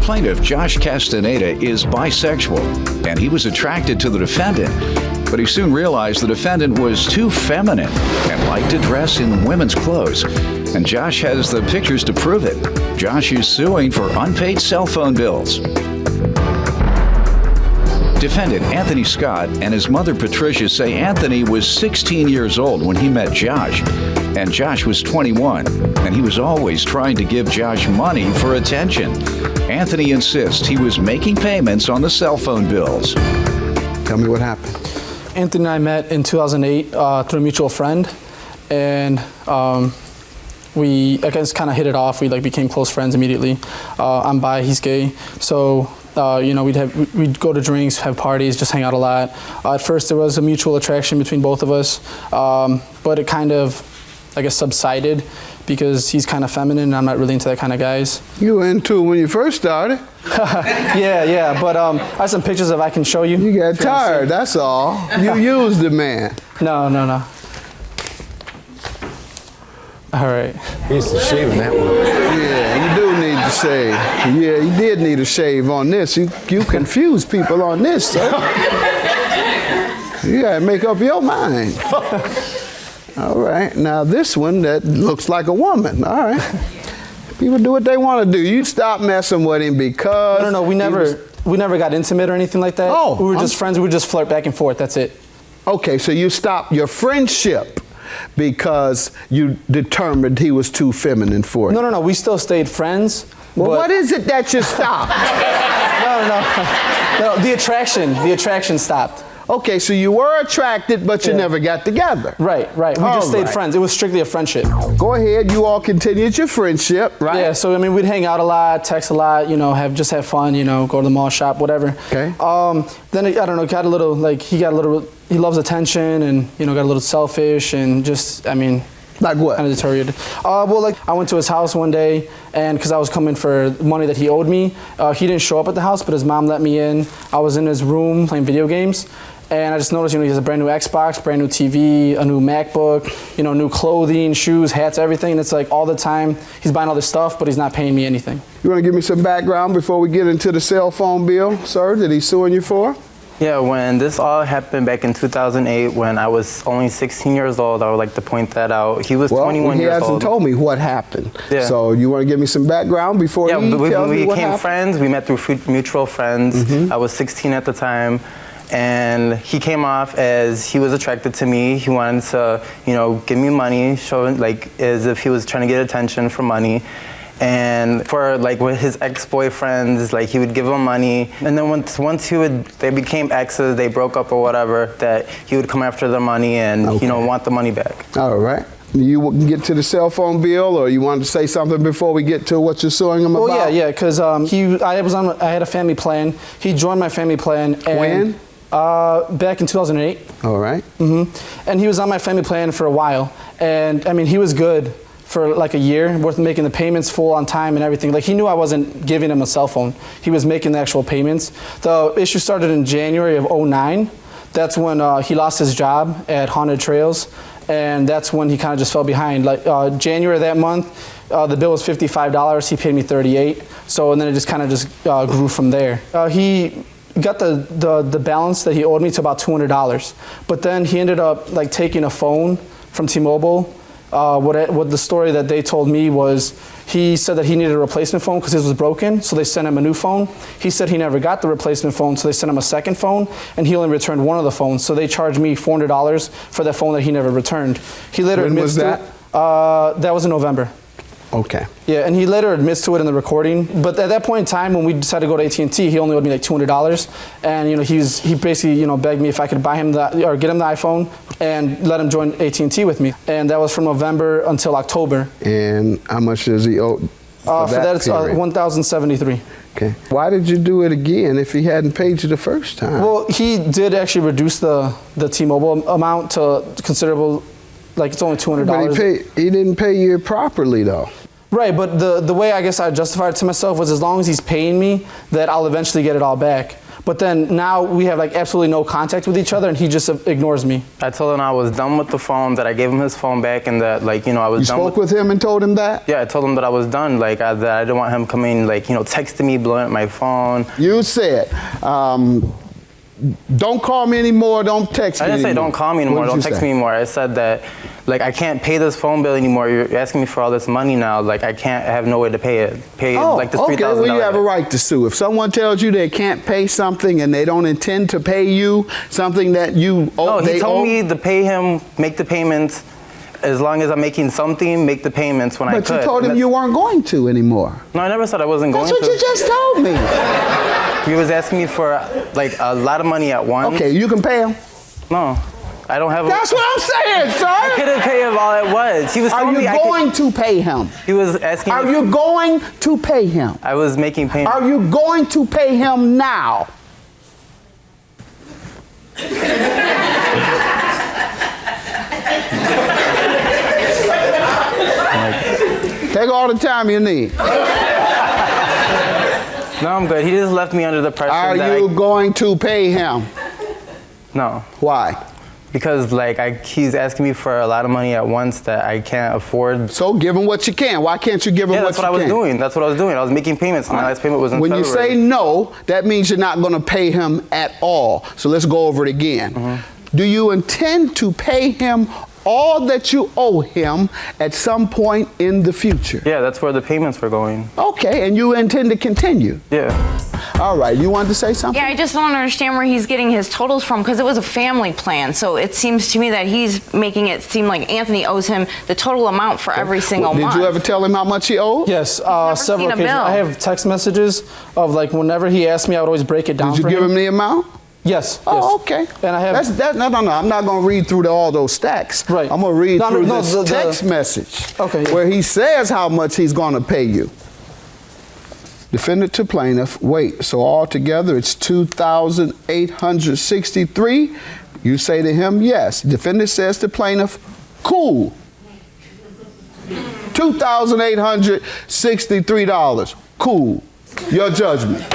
Plaintiff Josh Castaneda is bisexual, and he was attracted to the defendant, but he soon realized the defendant was too feminine and liked to dress in women's clothes. And Josh has the pictures to prove it. Josh is suing for unpaid cell phone bills. Defendant Anthony Scott and his mother Patricia say Anthony was 16 years old when he met Josh, and Josh was 21, and he was always trying to give Josh money for attention. Anthony insists he was making payments on the cell phone bills. Tell me what happened. Anthony and I met in 2008 through a mutual friend, and we, I guess, kind of hit it off. We became close friends immediately. I'm bi, he's gay, so we'd go to drinks, have parties, just hang out a lot. At first, there was a mutual attraction between both of us, but it kind of, I guess, subsided because he's kind of feminine, and I'm not really into that kind of guys. You were into it when you first started. yeah, but I have some pictures I can show you. You got tired, that's all. You used the man. No. All right. He's the shaving that one. Yeah, you do need to shave. Yeah, you did need a shave on this. You confuse people on this, sir. You gotta make up your mind. All right, now this one that looks like a woman. All right. People do what they want to do. You stop messing with him because... No, we never got intimate or anything like that. Oh. We were just friends. We would just flirt back and forth. That's it. Okay, so you stopped your friendship because you determined he was too feminine for you. No. We still stayed friends. Well, what is it that you stopped? No. The attraction stopped. Okay, so you were attracted, but you never got together. Right. We just stayed friends. It was strictly a friendship. Go ahead. You all continued your friendship, right? Yeah. So we'd hang out a lot, text a lot. Just have fun. Go to the mall, shop, whatever. Okay. Then I don't know. Got a little he loves attention, and got a little selfish, and just like what? Kind of deteriorated. I went to his house one day, and because I was coming for money that he owed me, he didn't show up at the house, but his mom let me in. I was in his room playing video games, and I just noticed, he has a brand new Xbox, brand new TV, a new MacBook, new clothing, shoes, hats, everything. And it's like all the time he's buying all this stuff, but he's not paying me anything. You want to give me some background before we get into the cell phone bill, sir, that he's suing you for? Yeah, when this all happened back in 2008, when I was only 16 years old, I would like to point that out. He was 21 years old. He hasn't told me what happened. Yeah. So you want to give me some background before he tells me what happened? We became friends. We met through mutual friends. Mm-hmm. I was 16 at the time. And he came off as he was attracted to me. He wanted to, give me money, showing as if he was trying to get attention for money. And for with his ex-boyfriends, he would give them money. And then once they became exes, they broke up or whatever, that he would come after the money and, want the money back. All right. You get to the cell phone bill, or you wanted to say something before we get to what you're suing him about? Oh yeah, because I had a family plan. He joined my family plan. And when? Back in 2008. All right. Mm-hmm. And he was on my family plan for a while. And he was good for a year, worth making the payments full on time and everything. He knew I wasn't giving him a cell phone. He was making the actual payments. The issue started in January of 2009. That's when he lost his job at Haunted Trails. And that's when he kind of just fell behind. January of that month, the bill was $55. He paid me $38. So, and then it just kind of grew from there. He got the balance that he owed me to about $200. But then he ended up taking a phone from T-Mobile. What the story that they told me was, he said that he needed a replacement phone because his was broken, so they sent him a new phone. He said he never got the replacement phone, so they sent him a second phone, and he only returned one of the phones. So they charged me $400 for that phone that he never returned. He later admits to it. That was in November. Okay. Yeah, and he later admits to it in the recording. But at that point in time, when we decided to go to AT&T, he only owed me $200, and he basically begged me if I could buy him get him the iPhone and let him join AT&T with me. And that was from November until October. And how much does he owe? For that it's $1,073. Okay. Why did you do it again if he hadn't paid you the first time? Well, he did actually reduce the T-Mobile amount to considerable. It's only $200. But he didn't pay you properly though. Right, but the way I guess I justified it to myself was, as long as he's paying me, that I'll eventually get it all back. But then now we have like absolutely no contact with each other, and he just ignores me. I told him I was done with the phone, that I gave him his phone back, and that, like, I was You done spoke with him and told him that? Yeah, I told him that I was done, like, that I didn't want him coming, like, texting me, blowing up my phone. You said, don't call me anymore, don't text me I didn't say anymore. don't call me anymore, What did don't you text say? me anymore. I said that, like, I can't pay this phone bill anymore. You're asking me for all this money now. Like, I can't have no way to pay it. Like this $3,000. Okay, well, you have a right to sue. If someone tells you they can't pay something and they don't intend to pay you something that you owe, No, he told me to pay him, make the payments. As long as I'm making something, make the payments when I could. But you told him you weren't going to anymore. No, I never said I wasn't going That's to. what you just told me. He was asking me for, like, a lot of money at once. Okay, you can pay him. No, I don't have. That's what I'm saying, I sir. couldn't pay him all at once. He was Are telling me you going to pay him? He was asking. Are you going to pay him? I was making payments. Are you going to pay him now? Take all the time you need. No, I'm good. He just left me under the pressure. Are that you going to pay him? No. Why? Because, like, he's asking me for a lot of money at once that I can't afford. So give him what you can. Why can't you give him Yeah, what that's what I you was can? doing. That's what I was doing. I was making payments. My last payment was in When February. you say no, that means you're not going to pay him at all. So let's go over it again. Mm-hmm. Do you intend to pay him all that you owe him at some point in the future? Yeah, that's where the payments were going. Okay, and you intend to continue? Yeah. All right, you wanted to say something? Yeah, I just don't understand where he's getting his totals from, because it was a family plan. So it seems to me that he's making it seem like Anthony owes him the total amount for every single month. Did you ever tell him how much he owed? Yes, never several seen a occasions. bill. I have text messages of like whenever he asked me, I would always break it down Did you for give him the amount? Yes. Oh, yes. okay. And I have. No. I'm not going to read through all those stacks. Right. I'm going to read through this the text message Okay, yeah. where he says how much he's going to pay you. Defendant to plaintiff, wait, so altogether it's $2,863. You say to him, yes. Defendant says to plaintiff, cool. $2,863. Cool. Your judgment.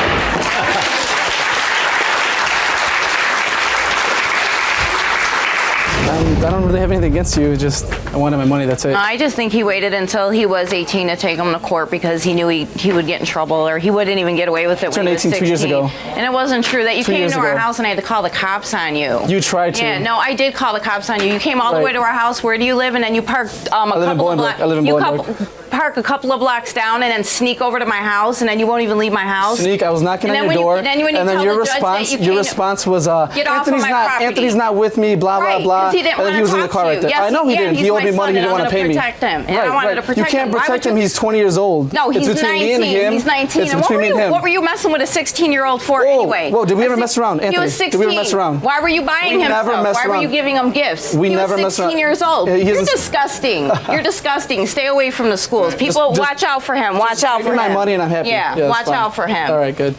I don't really have anything against you. Just I wanted my money. That's it. I just think he waited until he was 18 to take him to court because he knew he would get in trouble, or he wouldn't even get away with it when Turned he was 18 16. 2 years ago. And it wasn't true that you 2 came years to our ago. house and I had to call the cops on you. You tried to. Yeah, no, I did call the cops on you. You came all the Right. way to our house. Where do you live? And then you parked live in Bolingbrook. I live in Bolingbrook. Park a couple of blocks down and then sneak over to my house, and then you won't even leave my house. Sneak. I was knocking And on then your when door, you- then when you and then tell your the judge that response. you Your came- response was, Get off of Anthony's my not. property. Anthony's not with me. Blah blah Right, blah. 'cause he didn't And then wanna he was in the talk car to right you. there. Yes, I know he yeah, didn't. he's He owed my me money. son, He and didn't I want to wanted pay to me. protect him, and I Right, wanted to right. You protect can't him. Why protect would him. you- He's 20 years old. No, he's it's between 19. me and him. He's 19. It's And between me and him. What were you messing with a 16-year-old for Whoa, anyway? whoa, did we ever A mess around, He Anthony? was 16. Did we ever mess around? Why were you buying We him never stuff? messed Why were around. you giving him gifts? We he never was messed 16 around. years old. He You're isn't- disgusting. You're disgusting. Stay away from the schools. People, just- watch out for him. Watch out Give for me him. my money and I'm happy. Yeah, that's watch fine. out for him. All right, good.